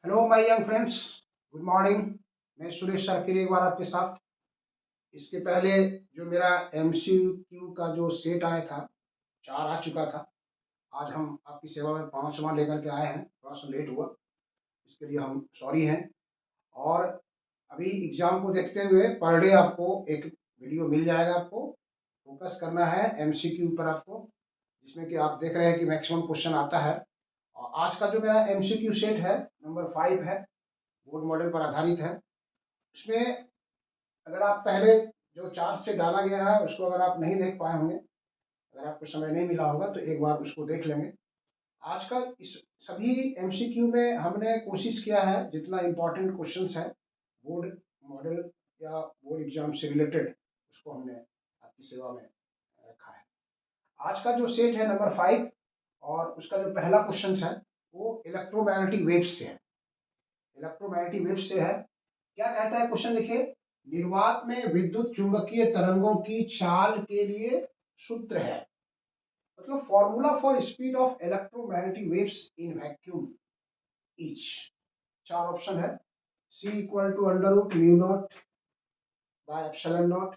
Hello my young friends, good morning. मैं Suresh sir फिर एक बार आपके साथ। इसके पहले जो मेरा एमसीक्यू का जो सेट आया था, 4 आ चुका था। आज हम आपकी सेवा में 5वां लेकर के आए हैं, थोड़ा सा लेट हुआ, इसके लिए हम सॉरी हैं। और अभी एग्जाम को देखते हुए पर डे आपको एक वीडियो मिल जाएगा। आपको फोकस करना है एमसीक्यू पर आपको, जिसमें कि आप देख रहे हैं कि मैक्सिमम क्वेश्चन आता है। और आज का जो मेरा एमसीक्यू सेट है नंबर 5 है, बोर्ड मॉडल पर आधारित है। उसमें अगर आप पहले जो चार्ट से डाला गया है उसको अगर आप नहीं देख पाए होंगे, अगर आपको समय नहीं मिला होगा तो एक बार उसको देख लेंगे। आज का इस सभी एमसीक्यू में हमने कोशिश किया है जितना इम्पोर्टेंट क्वेश्चंस है बोर्ड मॉडल या बोर्ड एग्जाम से रिलेटेड, उसको हमने आपकी सेवा में रखा है। आज का जो सेट है नंबर 5, और उसका जो पहला क्वेश्चन है वो इलेक्ट्रोमैग्नेटिक वेव्स से है। इलेक्ट्रोमैग्नेटिक वेव्स से है। क्या कहता है क्वेश्चन, देखिए। निर्वात में विद्युत चुंबकीय तरंगों की चाल के लिए सूत्र है, मतलब formula for speed of electromagnetic waves in vacuum is. 4 option है। C equal to under root mu naught by epsilon naught,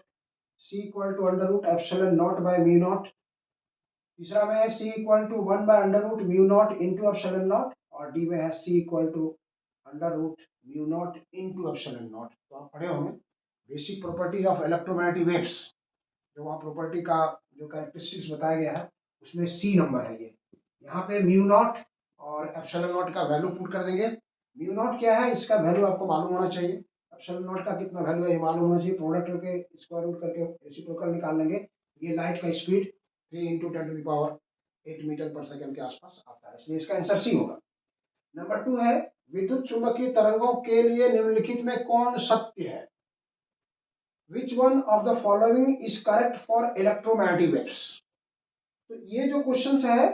C equal to under root epsilon naught by mu naught. तीसरा में है C equal to 1 by under root mu naught into epsilon naught, और D में है C equal to under root mu naught into epsilon naught. तो आप पढ़े होंगे basic properties of electromagnetic waves, जो वहाँ प्रॉपर्टी का जो कैरेक्टरिस्टिक्स बताया गया है उसमें सी नंबर है ये। यहाँ पे म्यू नॉट और एप्सिलॉन नॉट का वैल्यू पुट कर देंगे। म्यू नॉट क्या है इसका वैल्यू आपको मालूम होना चाहिए, एप्सिलॉन नॉट का कितना वैल्यू है ये मालूम होना चाहिए। प्रोडक्ट करके स्क्वायर रूट करके रेसिप्रोकल निकाल लेंगे। ये लाइट का स्पीड 3 इंटू 10⁻8 मीटर पर सेकंड के आसपास आता है, इसलिए इसका आंसर सी होगा। नंबर 2 है, विद्युत चुंबकीय तरंगों के लिए निम्नलिखित में कौन सत्य है? Which one of the following is correct for electromagnetic waves? तो ये जो क्वेश्चन है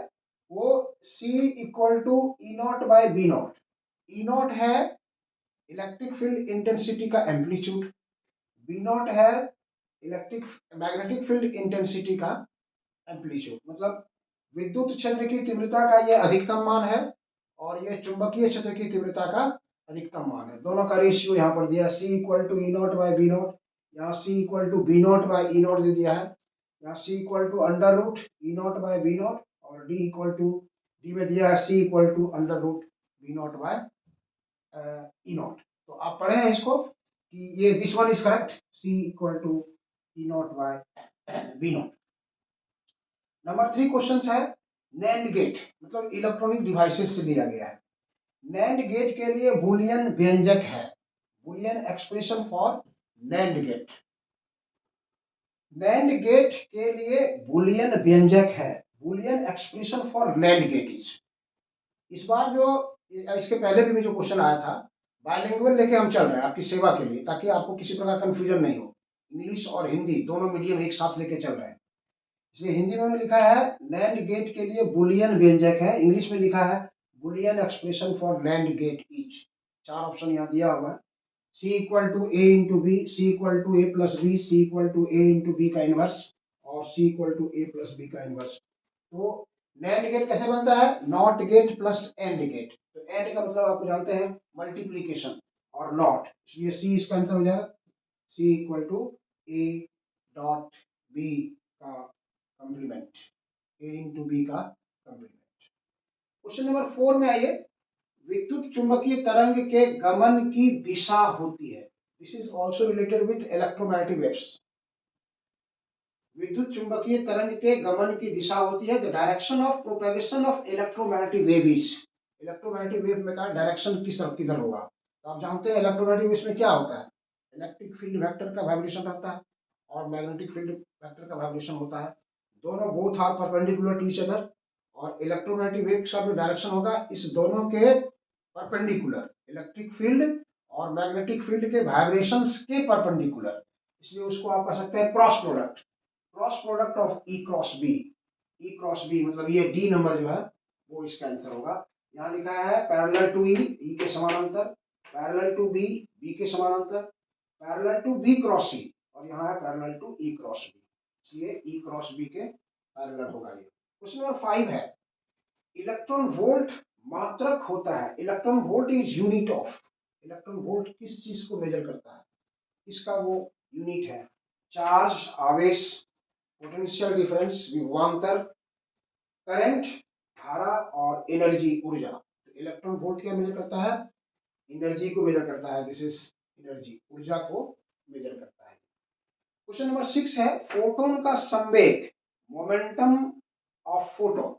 वो C equal to E naught by B naught. E naught है इलेक्ट्रिक फील्ड इंटेंसिटी का एम्पलीट्यूड, बी नॉट है इलेक्ट्रिक मैग्नेटिक फील्ड इंटेंसिटी का amplitude. मतलब विद्युत क्षेत्र की तीव्रता का ये अधिकतम मान है और ये चुंबकीय क्षेत्र की तीव्रता का अधिकतम मान है। दोनों का रेशियो यहाँ पर दिया, C equal to E naught by B naught. यहाँ C equal to B naught by E naught दे दिया है। यहाँ C equal to under root E naught by B naught, और डी इक्वल टू डी में दिया है C equal to under root B naught by E naught. तो आप पढ़े हैं इसको कि ये this one is correct, C equal to E naught by B not. Number 3 question है, नैंड गेट मतलब इलेक्ट्रॉनिक डिवाइसेस से लिया गया है। नैंड गेट के लिए बूलियन व्यंजक है, Boolean expression for NAND gate. NAND gate के लिए बूलियन व्यंजक है, Boolean expression for NAND gate is. इस बार जो इसके पहले भी जो क्वेश्चन आया था, बायलिंगुअल लेके हम चल रहे हैं आपकी सेवा के लिए, ताकि आपको किसी प्रकार कंफ्यूजन नहीं हो। इंग्लिश और हिंदी दोनों मीडियम एक साथ लेके चल रहे हैं, इसलिए हिंदी में लिखा है नैंड गेट के लिए बूलियन व्यंजक है, इंग्लिश में लिखा है Boolean expression for NAND gate is. 4 option यहाँ दिया हुआ है। C equal to A into B, C equal to A plus B, C equal to A into B का इनवर्स, और C equal to A plus B का inverse. तो NAND gate कैसे बनता है? NOT gate plus AND gate. तो AND का मतलब आपको जानते हैं मल्टीप्लीकेशन और नॉट, इसलिए C इसका आंसर हो जाएगा। C equal to A dot B का कंप्लीमेंट, ए इंटू बी का कंप्लीमेंट। क्वेश्चन नंबर 4 में आइए, विद्युत चुंबकीय तरंग के गमन की दिशा होती है। This is also related with electromagnetic waves. विद्युत चुंबकीय तरंग के गमन की दिशा होती है, the direction of propagation of electromagnetic wave is. Electromagnetic wave में का डायरेक्शन किस तरफ किधर होगा? तो आप जानते हैं इलेक्ट्रोमैग्नेटिक वेव में क्या होता है, इलेक्ट्रिक फील्ड वेक्टर का वाइब्रेशन रहता है और मैग्नेटिक फील्ड वेक्टर का वाइब्रेशन होता है। दोनों both are perpendicular to each other, और इलेक्ट्रोमैग्नेटिक वेव का जो डायरेक्शन होगा इस दोनों के परपेंडिकुलर, इलेक्ट्रिक फील्ड और मैग्नेटिक फील्ड के वाइब्रेशंस के परपेंडिकुलर, इसलिए उसको आप कह सकते हैं cross product, cross product of E cross B. E cross B मतलब ये डी नंबर जो है वो इसका आंसर होगा। यहाँ लिखा है पैरेलल टू ई, ई के समानांतर, पैरेलल टू बी, बी के समानांतर, parallel to B cross C, और यहाँ है parallel to E cross B, इसलिए ई क्रॉस बी के पैरेलल होगा ये। क्वेश्चन नंबर 5 है, इलेक्ट्रॉन वोल्ट मात्रक होता है। Electron volt is unit of, electron volt किस चीज को मेजर करता है, इसका वो यूनिट है। चार्ज, आवेश, पोटेंशियल डिफरेंस, विभवांतर, करंट, धारा और एनर्जी, ऊर्जा। तो इलेक्ट्रॉन वोल्ट क्या मेजर करता है, एनर्जी को मेजर करता है। दिस इज एनर्जी, ऊर्जा को मेजर करता है। क्वेश्चन नंबर 6 है, फोटोन का संवेग, मोमेंटम ऑफ फोटोन।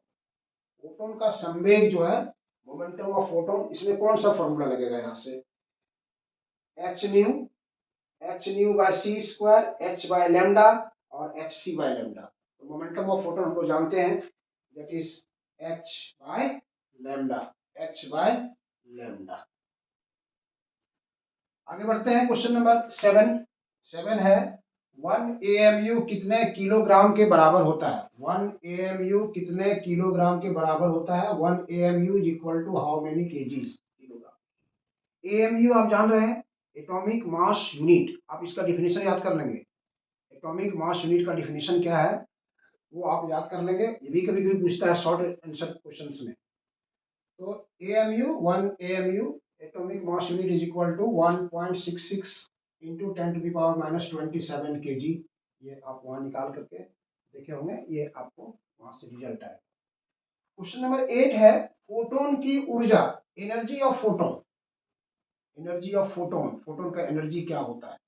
फोटोन का संवेग जो है, मोमेंटम ऑफ फोटोन, इसमें कौन सा फॉर्मूला लगेगा, यहां से H nu, H nu by C square, H by lambda और एच सी बाय लैम्डा। तो मोमेंटम ऑफ फोटोन हम लोग जानते हैं, that is H by lambda, H by lambda. आगे बढ़ते हैं, क्वेश्चन नंबर 7। 7 है, 1 AMU कितने किलोग्राम के बराबर होता है। 1 AMU कितने किलोग्राम के बराबर होता है। 1 AMU is equal to how many kgs, kilogram. AMU आप जान रहे हैं, एटॉमिक मास यूनिट। आप इसका डिफिनेशन याद कर लेंगे। एटॉमिक मास यूनिट का डिफिनेशन क्या है वो आप याद कर लेंगे, ये भी कभी कभी पूछता है शॉर्ट आंसर क्वेश्चंस में। तो AMU, 1 AMU atomic mass unit is equal to 1.66 into 10⁻⁻27 kg। ये आप वहां निकाल करके देखे होंगे, ये आपको वहां से रिजल्ट आएगा। क्वेश्चन नंबर 8 है, फोटोन की ऊर्जा, energy of photon, energy of photon, photon का एनर्जी क्या होता है।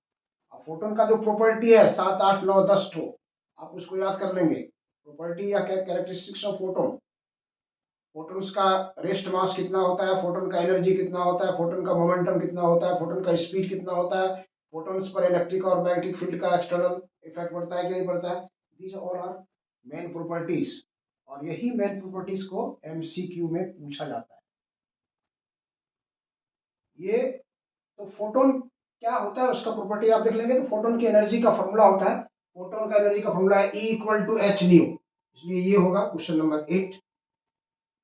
अब फोटोन का जो प्रॉपर्टी है 7, 8, 9, 10 ठो, आप उसको याद कर लेंगे। प्रॉपर्टी या कैरेक्टरिस्टिक्स ऑफ फोटोन, फोटॉन्स का रेस्ट मास कितना होता है, फोटोन का एनर्जी कितना होता है, फोटोन का मोमेंटम कितना होता है, फोटोन का स्पीड कितना होता है, फोटॉन्स पर इलेक्ट्रिक और मैग्नेटिक फील्ड का एक्सटर्नल इफेक्ट पड़ता है कि नहीं पड़ता है। These all are main properties, और यही मेन प्रॉपर्टीज को एमसीक्यू में पूछा जाता है। ये तो फोटोन क्या होता है उसका प्रॉपर्टी आप देख लेंगे। तो फोटोन की एनर्जी का फॉर्मूला होता है, फोटोन का एनर्जी का फॉर्मूला है E equal to h nu. इसलिए ये होगा क्वेश्चन नंबर 8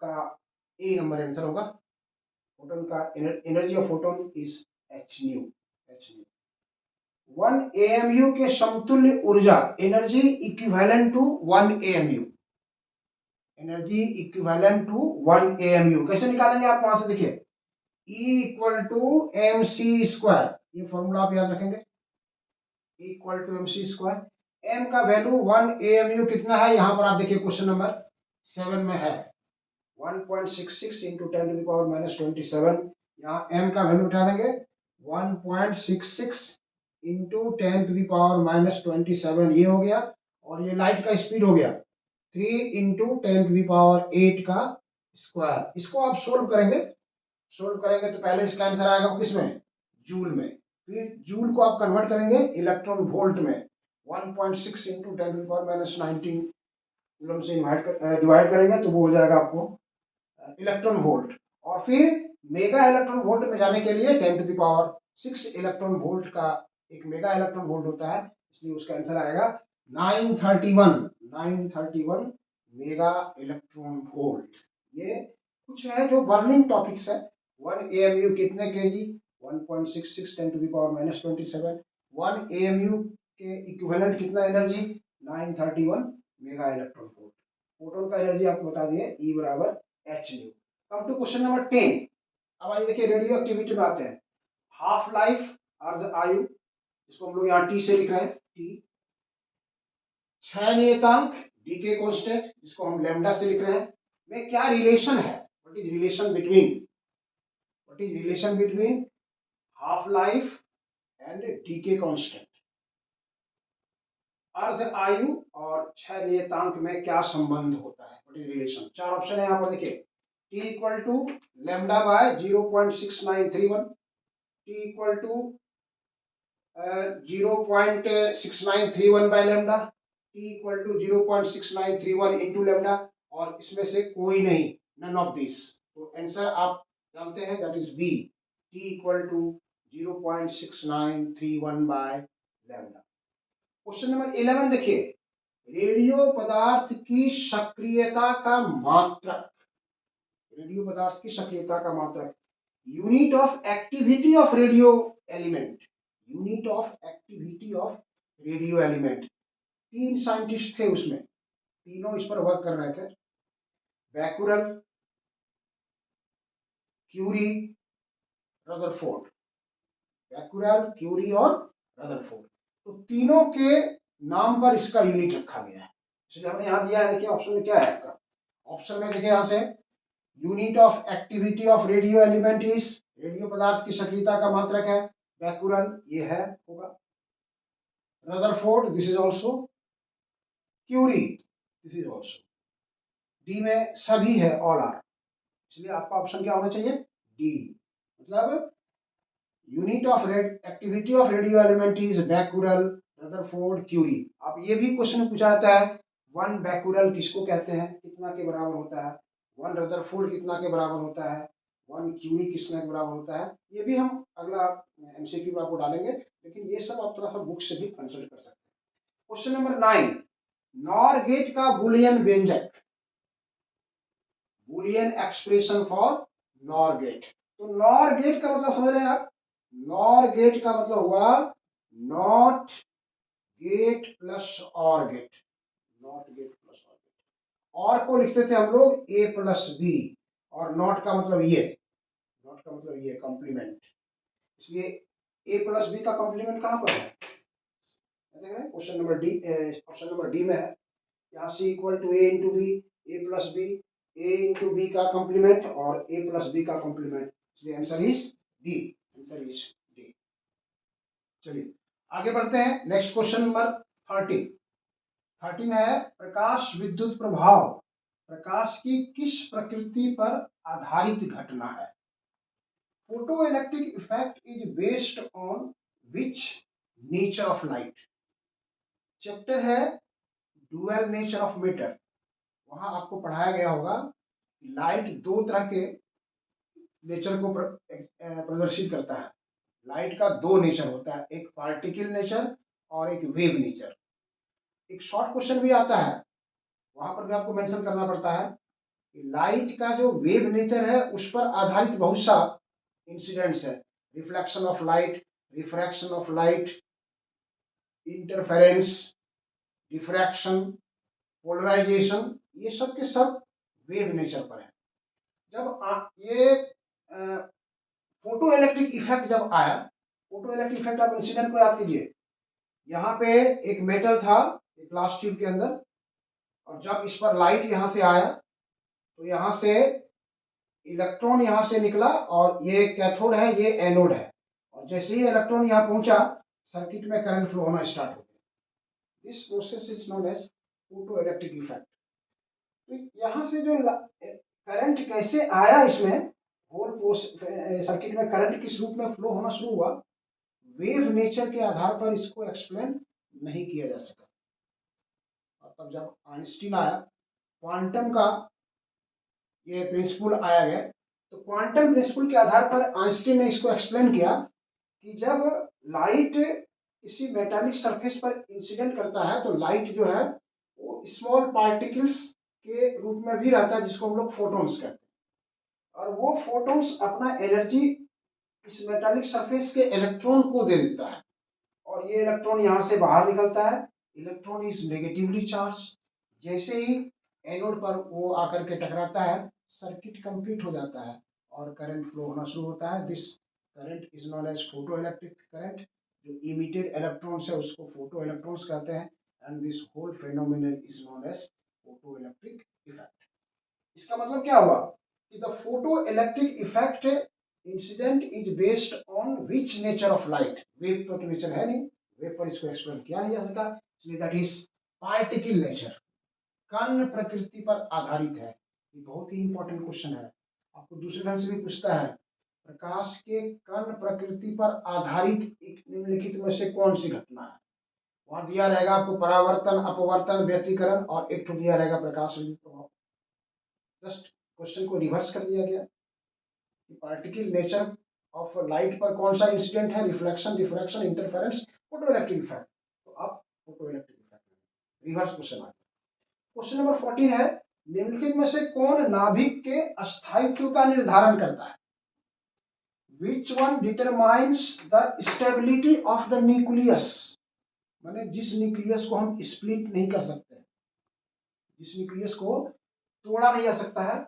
का ए नंबर आंसर होगा। फोटोन का energy of photon is h nu, H nu. 1 AMU के समतुल्य ऊर्जा, energy equivalent to 1 AMU, energy equivalent to 1 AMU कैसे निकालेंगे आप वहां से देखिए, E इक्वल टू MC स्क्वायर, ये फॉर्मूला आप याद रखेंगे, E इक्वल टू MC स्क्वायर। M का वैल्यू 1 AMU कितना है, यहां पर आप देखिए क्वेश्चन नंबर 7 में है 1.66 इंटू 10⁻⁻27। यहाँ m का वैल्यू उठा देंगे 1.66 इंटू 10⁻⁻27, ये हो गया। और ये लाइट का स्पीड हो गया 3 इंटू 10⁸ का स्क्वायर। इसको आप सोल्व करेंगे, सोल्व करेंगे तो पहले इसका आंसर आएगा किसमें, जूल में। फिर जूल को आप कन्वर्ट करेंगे इलेक्ट्रॉन वोल्ट में, 1.6 इंटू 10⁻⁻19 कूलम से डिवाइड करेंगे तो वो हो जाएगा आपको इलेक्ट्रॉन वोल्ट। और फिर मेगा इलेक्ट्रॉन वोल्ट में जाने के लिए 10⁶ इलेक्ट्रॉन वोल्ट का एक मेगा इलेक्ट्रॉन वोल्ट होता है, इसलिए उसका आंसर आएगा 931 मेगा इलेक्ट्रॉन वोल्ट। ये कुछ है जो बर्निंग टॉपिक्स है। 1 AMU कितने केजी, 1.66 10⁻⁻27। 1 AMU के इक्विवेलेंट कितना energy, 931 mega electron volt. Photon का एनर्जी आपको बता दिए E बराबर h nu. Come to question number 10। अब आइए देखिए रेडियो एक्टिविटी में आते हैं। हाफ लाइफ अर्ध आयु, इसको हम लोग यहाँ टी से लिख रहे हैं, टी। क्षय नियतांक डीके कांस्टेंट, जिसको हम लैम्डा से लिख रहे हैं, में क्या रिलेशन है, what is relation between, what is relation between half life and decay constant. अर्ध आयु और क्षय नियतांक में क्या संबंध होता है, व्हाट इज रिलेशन। चार ऑप्शन है यहाँ पर देखिए, t equal to lambda by 0.6931, t equal to 0.6931 by lambda, t equal to 0.6931 into lambda, और इसमें से कोई नहीं, नन ऑफ दिस। तो आंसर आप जानते हैं, that is B, t equal to 0.6931 by lambda. Question number 11 देखिए, रेडियो पदार्थ की सक्रियता का मात्रक, रेडियो पदार्थ की सक्रियता का मात्रक, unit of activity of radio element, unit of activity of radio element. तीन साइंटिस्ट थे उसमें, तीनों इस पर वर्क कर रहे थे, Becquerel, Curie, Rutherford. Becquerel, Curie और रदरफोर्ड, तो तीनों के नाम पर इसका यूनिट रखा गया है। इसलिए हमने यहाँ दिया है, देखिए ऑप्शन में क्या है आपका। ऑप्शन में देखिए यहाँ से unit of activity of radio element is, radio पदार्थ की सक्रियता का मात्रक है बैकुरल, ये है होगा। Rutherford, this is also. Curie, this is also. D में सभी है, ऑल आर, इसलिए आपका ऑप्शन क्या होना चाहिए, डी। मतलब unit of activity of radio element is becquerel, rutherford, curie. अब ये भी क्वेश्चन पूछा जाता है, वन बैकुरल किसको कहते हैं, कितना के बराबर होता है, वन रदरफोर्ड कितना के बराबर होता है, वन क्यूरी कितना के बराबर होता है। ये भी हम अगला एमसीक्यू आपको डालेंगे, लेकिन ये सब आप थोड़ा सा बुक से भी कंसल्ट कर सकते हैं। क्वेश्चन नंबर 9, नॉर गेट का बुलियन व्यंजक, Boolean expression for NOR gate. तो नॉर गेट का मतलब समझ रहे हैं आप, नॉर गेट का मतलब हुआ not gate plus or gate, not gate plus or gate. Or को लिखते थे हम लोग ए प्लस बी, और नॉट का मतलब ये, नॉट का मतलब ये कॉम्प्लीमेंट, इसलिए ए प्लस बी का कॉम्प्लीमेंट कहां पर है, देख रहे हैं question number D, option number D में है। यहाँ C equal to A into B, A plus B, A into B का कॉम्प्लीमेंट और ए प्लस बी का कॉम्प्लीमेंट, इसलिए answer is D, answer is D. चलिए आगे बढ़ते हैं, नेक्स्ट क्वेश्चन नंबर 13। 13 है प्रकाश विद्युत प्रभाव, प्रकाश की किस प्रकृति पर आधारित घटना है। Photo electric effect is based on which nature of light. Chapter है डुअल नेचर ऑफ मैटर, वहां आपको पढ़ाया गया होगा लाइट दो तरह के नेचर को प्रदर्शित करता है। लाइट का दो नेचर होता है, एक पार्टिकल नेचर और एक वेव नेचर। एक शॉर्ट क्वेश्चन भी आता है, वहां पर भी आपको मेंशन करना पड़ता है कि लाइट का जो वेव नेचर है उस पर आधारित बहुत सा इंसिडेंट्स है, reflection of light, refraction of light, interference, diffraction, polarisation, ये सब के सब वेव नेचर पर है। जब ये फोटो इलेक्ट्रिक इफेक्ट जब आया, फोटो इलेक्ट्रिक इफेक्ट आप इंसिडेंट को याद कीजिए, यहाँ पे एक मेटल था एक ग्लास ट्यूब के अंदर, और जब इस पर लाइट यहाँ से आया तो यहाँ से इलेक्ट्रॉन यहाँ से निकला, और ये कैथोड है ये एनोड है, और जैसे ही इलेक्ट्रॉन यहाँ पहुंचा सर्किट में करंट फ्लो होना स्टार्ट हो गया। This process is known as photoelectric effect. तो यहाँ से जो करंट कैसे आया, इसमें होल सर्किट में करंट किस रूप में फ्लो होना शुरू हुआ, वेव नेचर के आधार पर इसको एक्सप्लेन नहीं किया जा सका। और तब जब आइंस्टीन आया, क्वांटम का ये प्रिंसिपल आया गया, तो क्वांटम प्रिंसिपल के आधार पर आइंस्टीन ने इसको एक्सप्लेन किया कि जब लाइट किसी मेटालिक सरफेस पर इंसिडेंट करता है तो लाइट जो है वो स्मॉल पार्टिकल्स के रूप में भी रहता है, जिसको हम लोग फोटॉन्स कहते हैं, और वो फोटॉन्स अपना एनर्जी इस मेटालिक सरफेस के इलेक्ट्रॉन को दे देता है, और ये इलेक्ट्रॉन यहाँ से बाहर निकलता है। इलेक्ट्रॉन इज नेगेटिवली चार्ज, जैसे ही एनोड पर वो आकर के टकराता है सर्किट कंप्लीट हो जाता है और करंट फ्लो होना शुरू होता है। This current is known as photoelectric current. जो इमिटेड इलेक्ट्रॉन्स है उसको फोटो इलेक्ट्रॉन्स कहते हैं, and this whole phenomenon is known as photoelectric effect. इसका मतलब क्या हुआ कि the photoelectric effect incident is based on which nature of light. Wave तो नेचर है नहीं, वेव पर इसको एक्सप्लेन किया नहीं जा सकता, इसलिए दैट इज पार्टिकल नेचर, कण प्रकृति पर आधारित है। ये बहुत ही इंपॉर्टेंट क्वेश्चन है, आपको दूसरे ढंग से भी पूछता है, प्रकाश के कण प्रकृति पर आधारित एक निम्नलिखित में से कौन सी घटना है। वहां दिया रहेगा आपको परावर्तन, अपवर्तन, व्यतिकरण, और एक तो दिया रहेगा प्रकाश विद्युत प्रभाव। जस्ट क्वेश्चन को रिवर्स कर दिया गया कि पार्टिकल नेचर ऑफ लाइट पर कौन सा इंसिडेंट है, reflection, diffraction, interference, photoelectric effect. तो अब photoelectric effect reverse question आ गया। क्वेश्चन नंबर 14 है निम्नलिखित में से कौन नाभिक के अस्थायित्व का निर्धारण करता है। Which one determines the stability of the nucleus, माने जिस न्यूक्लियस को हम स्प्लिट नहीं कर सकते, जिस न्यूक्लियस को तोड़ा नहीं जा सकता है,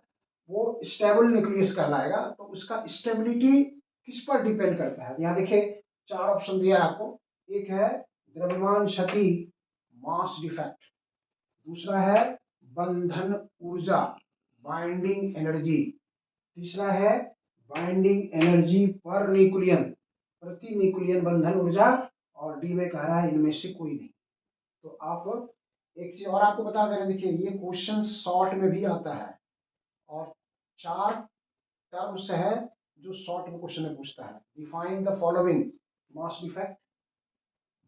वो स्टेबल न्यूक्लियस कहलाएगा। तो उसका स्टेबिलिटी किस पर डिपेंड करता है? यहाँ देखिए 4 ऑप्शन दिया है आपको। एक है द्रव्यमान क्षति, मास डिफेक्ट। दूसरा है बंधन ऊर्जा, बाइंडिंग एनर्जी। तीसरा है बाइंडिंग एनर्जी पर न्यूक्लियन, प्रति न्यूक्लियन बंधन ऊर्जा। और डी में कह रहा है इनमें से कोई नहीं। तो आप एक चीज और आपको बता देना, देखिए ये क्वेश्चन शॉर्ट में भी आता है और 4 टर्म्स है जो शॉर्ट में क्वेश्चन में पूछता है। Define the following mass defect,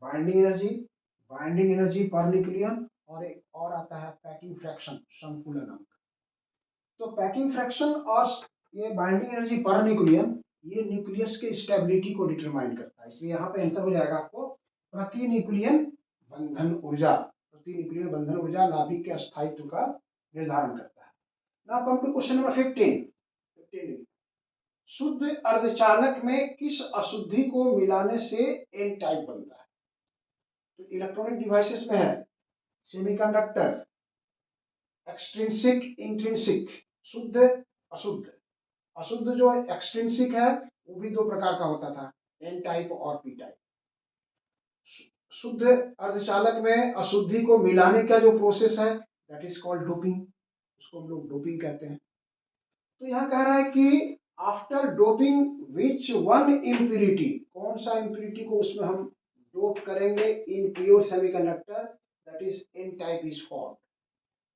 binding energy per nucleon, और एक और आता है पैकिंग फ्रैक्शन, संकुलन अंक। तो पैकिंग फ्रैक्शन और ये बाइंडिंग एनर्जी पर न्यूक्लियन, ये न्यूक्लियस के स्टेबिलिटी को डिटरमाइन करता है। इसलिए यहाँ पे आंसर हो जाएगा आपको प्रति न्यूक्लियन बंधन ऊर्जा। प्रति न्यूक्लियन बंधन ऊर्जा नाभिक के स्थायित्व का निर्धारण करता है। Now come to question number 15। शुद्ध अर्धचालक में किस अशुद्धि को मिलाने से एन टाइप बनता है? तो इलेक्ट्रॉनिक डिवाइसेस में है सेमीकंडक्टर, एक्सट्रिंसिक, इंट्रिंसिक, शुद्ध, अशुद्ध। अशुद्ध जो एक्सट्रिंसिक है वो भी 2 प्रकार का होता था, एन टाइप और पी टाइप। शुद्ध अर्धचालक में अशुद्धि को मिलाने का जो प्रोसेस है दैट इज कॉल्ड डोपिंग, उसको हम लोग डोपिंग कहते हैं। तो यहाँ कह रहा है कि after doping which one impurity, कौन सा इम्प्यूरिटी को उसमें हम डोप करेंगे in pure semiconductor, that is an type is formed.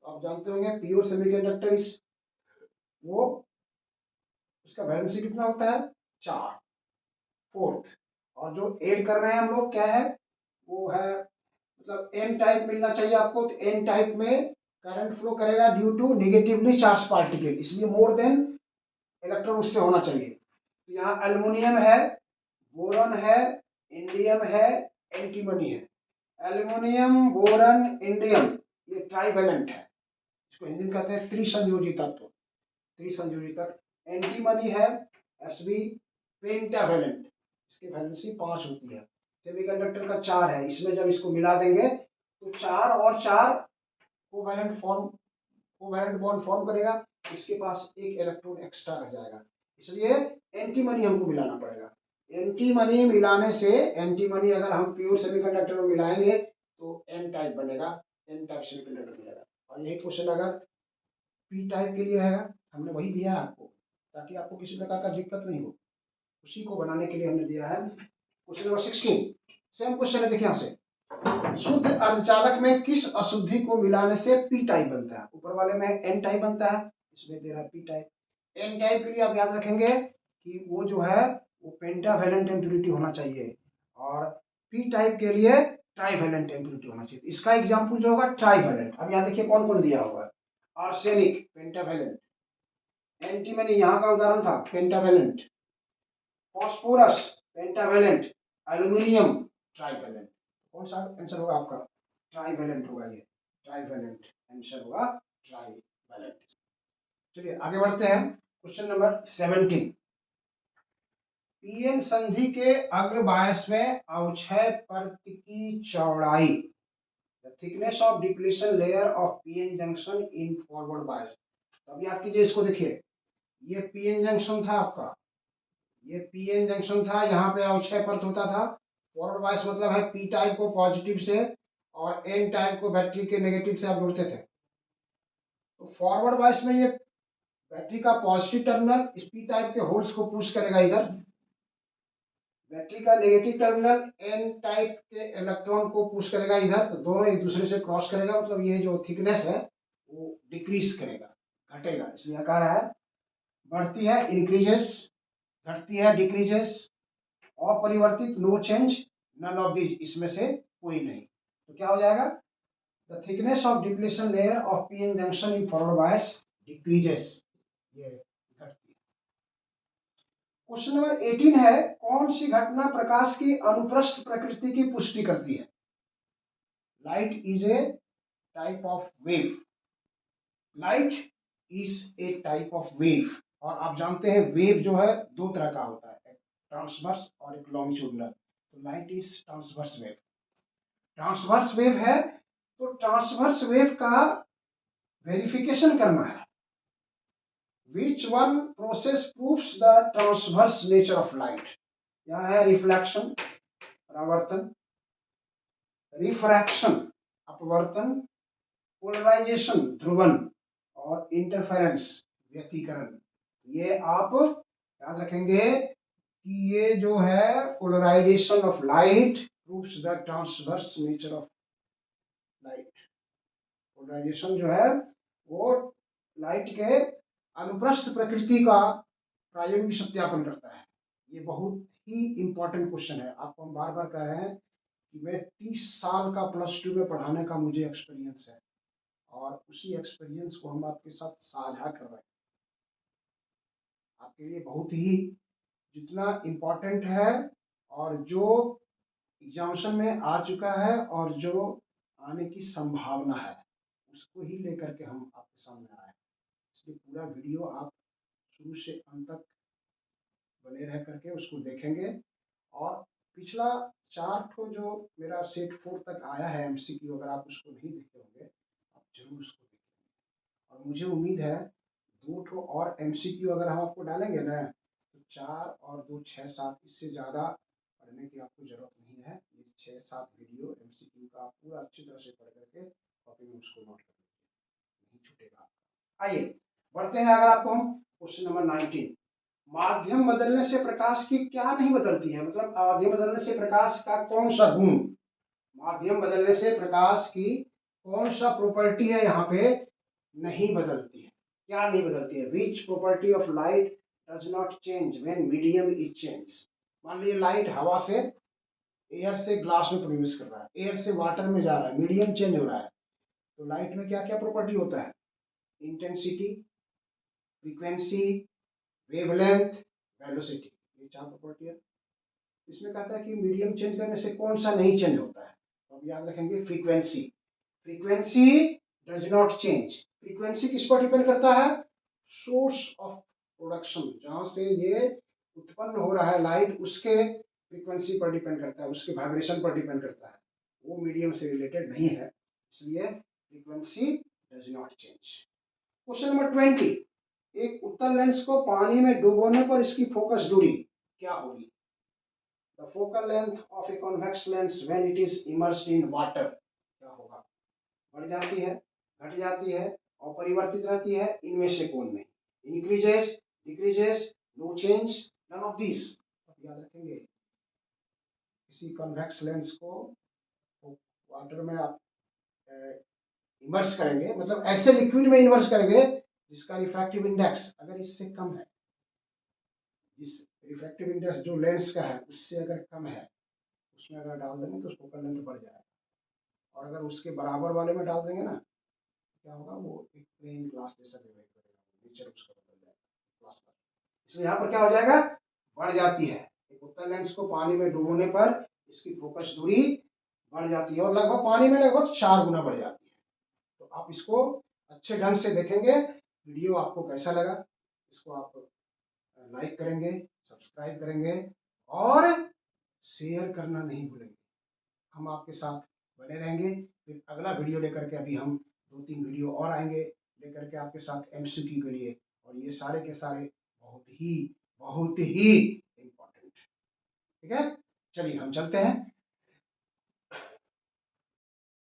आप जानते होंगे प्योर सेमीकंडक्टर इज वो, उसका वैलेंसी कितना होता है 4, 4th। और जो ऐड कर रहे हैं हम लोग क्या है, वो है मतलब एन टाइप मिलना चाहिए आपको। तो एन टाइप में करंट फ्लो करेगा due to negatively charge particle, इसलिए मोर देन इलेक्ट्रॉन उससे होना चाहिए। तो यहाँ एल्युमिनियम है, बोरॉन है, इंडियम है, एंटीमनी है। एल्युमिनियम, बोरॉन, इंडियम ये ट्राइवेलेंट है, इसको हिंदी में कहते हैं त्रिसंयोजी तत्व, त्रिसंयोजी तत्व। एंटीमनी है Sb पेंटावेलेंट, इसकी वैलेंसी 5 होती है। सेमीकंडक्टर का 4 है, इसमें जब इसको मिला देंगे तो 4 और 4 कोवैलेंट बॉन्ड फॉर्म करेगा, इसके पास एक इलेक्ट्रॉन एक्स्ट्रा रह जाएगा, इसलिए एंटीमनी हमको मिलाना पड़ेगा। एंटीमनी मिलाने से, एंटीमनी अगर हम प्योर सेमीकंडक्टर में मिलाएंगे तो एन टाइप बनेगा, एन टाइप सेमीकंडक्टर मिलेगा। और यही क्वेश्चन अगर पी टाइप के लिए रहेगा, हमने वही दिया है आपको ताकि आपको किसी प्रकार का दिक्कत नहीं हो, उसी को बनाने के लिए हमने दिया है। क्वेश्चन नंबर 16 सेम क्वेश्चन है, देखिए यहाँ से शुद्ध अर्धचालक में किस अशुद्धि को मिलाने से पी टाइप बनता है? ऊपर वाले में एन टाइप बनता है, इसमें दे रहा है पी टाइप। एन टाइप के लिए आप याद रखेंगे कि वो जो है वो पेंटावेलेंट इम्प्यूरिटी होना चाहिए, और पी टाइप के लिए ट्राइवेलेंट इम्प्यूरिटी होना चाहिए। इसका एग्जांपल जो होगा ट्राइवेलेंट, अब यहाँ देखिए कौन कौन दिया होगा। आर्सेनिक पेंटावेलेंट, एंटीमनी यहाँ का उदाहरण था pentavalent, phosphorus pentavalent, aluminium trivalent. कौन सा आंसर होगा आपका? ट्राइवेलेंट होगा, ये ट्राइवेलेंट आंसर होगा, ट्राइवेलेंट। चलिए आगे बढ़ते हैं। Question number 17। पीएन संधि के अग्रबायस में अवक्षय परत की चौड़ाई, the thickness of depletion layer of PN junction in forward बायस। अब याद कीजिए इसको, देखिए ये पीएन जंक्शन था आपका, ये पीएन जंक्शन था, यहाँ पे अवक्षय परत होता था। फॉरवर्ड बायस मतलब है पी टाइप को पॉजिटिव से और एन टाइप को बैटरी के नेगेटिव से आप जोड़ते थे। तो फॉरवर्ड बायस में ये बैटरी का पॉजिटिव टर्मिनल इस पी टाइप के होल्स को पुश करेगा इधर, बैटरी का नेगेटिव टर्मिनल एन टाइप के इलेक्ट्रॉन को पुश करेगा इधर, तो दोनों एक दूसरे से क्रॉस करेगा, मतलब ये जो थिकनेस है वो डिक्रीज करेगा, घटेगा। इसलिए कह रहा है बढ़ती है इंक्रीजेस, घटती है डिक्रीजेस, अपरिवर्तित no change, none of these, इसमें से कोई नहीं। तो क्या हो जाएगा? The thickness of depletion layer of PN junction in forward bias decreases, ये घटती है। क्वेश्चन नंबर 18 है, कौन सी घटना प्रकाश की अनुप्रस्थ प्रकृति की पुष्टि करती है? Light is a type of wave, light is a type of wave. और आप जानते हैं वेव जो है 2 तरह का होता है, एक ट्रांसवर्स और एक लॉन्गिट्यूडिनल। तो light is transverse wave, transverse wave है। तो ट्रांसवर्स वेव का वेरिफिकेशन करना है, which one process proves the transverse nature of light. यहाँ है रिफ्लेक्शन परावर्तन, रिफ्रैक्शन अपवर्तन, पोलराइजेशन ध्रुवन और इंटरफेरेंस व्यतिकरण। ये आप याद रखेंगे कि ये जो है polarisation of light proves the transverse nature of light. Polarisation जो है वो लाइट के अनुप्रस्थ प्रकृति का प्रायोगिक सत्यापन करता है। ये बहुत ही इंपॉर्टेंट क्वेश्चन है। आपको हम बार बार कह रहे हैं कि मैं 30 साल का +2 में पढ़ाने का मुझे एक्सपीरियंस है और उसी एक्सपीरियंस को हम आपके साथ साझा कर रहे हैं। आपके लिए बहुत ही जितना इम्पोर्टेंट है और जो एग्जामिनेशन में आ चुका है और जो आने की संभावना है उसको ही लेकर के हम आपके सामने आए हैं। इसलिए पूरा वीडियो आप शुरू से अंत तक बने रह करके उसको देखेंगे। और पिछला 4 ठो जो मेरा सेट 4 तक आया है MCQ, अगर आप उसको नहीं देखे होंगे आप जरूर उसको देखेंगे। और मुझे उम्मीद है 2 ठो और MCQ अगर हम आपको डालेंगे ना तो 4 और 2 6 7, इससे ज़्यादा पढ़ने की आपको ज़रूरत नहीं है। ये 6 7 वीडियो MCQ का आप पूरा अच्छी तरह से पढ़ करके कॉपी में उसको नोट कर लीजिए, नहीं छूटेगा आपका। आइए बढ़ते हैं। अगर आपको हम क्वेश्चन नंबर 19, माध्यम बदलने से प्रकाश की क्या नहीं बदलती है, मतलब माध्यम बदलने से प्रकाश का कौन सा गुण, माध्यम बदलने से प्रकाश की कौन सा प्रॉपर्टी है यहाँ पे नहीं बदलती है, क्या नहीं बदलती है। Which property of light does not change when medium is change. मान लीजिए लाइट हवा से एयर से ग्लास में प्रवेश कर रहा है, एयर से वाटर में जा रहा है, मीडियम चेंज हो रहा है, तो लाइट में क्या क्या प्रॉपर्टी होता है, इंटेंसिटी, फ्रीक्वेंसी, वेवलेंथ, वेलोसिटी, ये 4 प्रॉपर्टी है। इसमें कहता है कि मीडियम चेंज करने से कौन सा नहीं चेंज होता है, तो अब याद रखेंगे frequency. Frequency does not change. Frequency किस पर डिपेंड करता है, सोर्स ऑफ प्रोडक्शन, जहां से ये उत्पन्न हो रहा है लाइट उसके फ्रीक्वेंसी पर डिपेंड करता है, उसके वाइब्रेशन पर डिपेंड करता है, वो मीडियम से रिलेटेड नहीं है, इसलिए frequency does not change. Question number 20, एक उत्तल लेंस को पानी में डुबोने पर इसकी फोकस दूरी क्या होगी। The focal length of a convex lens when it is immersed in water क्या होगा, बढ़ जाती है, घट जाती है, अपरिवर्तित रहती है, इनमें से कौन नहीं, increases, decreases, no change, none of this. याद रखेंगे किसी कन्वेक्स लेंस को वाटर में आप इमर्स करेंगे, मतलब ऐसे लिक्विड में इमर्स करेंगे जिसका रिफ्रैक्टिव इंडेक्स अगर इससे कम है, जिस रिफ्रैक्टिव इंडेक्स जो लेंस का है उससे अगर कम है, उसमें अगर डाल देंगे तो फोकल लेंथ बढ़ जाएगा। और अगर उसके बराबर वाले में डाल देंगे ना तो क्या होगा, वो एक प्लेन ग्लास जैसा बिहेव करेगा, नेचर उसका बदल जाएगा ग्लास का। इसलिए यहाँ पर क्या हो जाएगा, बढ़ जाती है। एक उत्तल लेंस को पानी में डुबोने पर इसकी फोकस दूरी बढ़ जाती है और लगभग पानी में लगभग 4 गुना बढ़ जाती है। तो आप इसको अच्छे ढंग से देखेंगे। वीडियो आपको कैसा लगा, इसको आप लाइक करेंगे, सब्सक्राइब करेंगे और शेयर करना नहीं भूलेंगे। हम आपके साथ बने रहेंगे। फिर अगला वीडियो लेकर के अभी हम 2-3 वीडियो और आएंगे लेकर के आपके साथ MCQ के लिए, और ये सारे के सारे बहुत ही इम्पोर्टेंट। ठीक है, चलिए हम चलते हैं।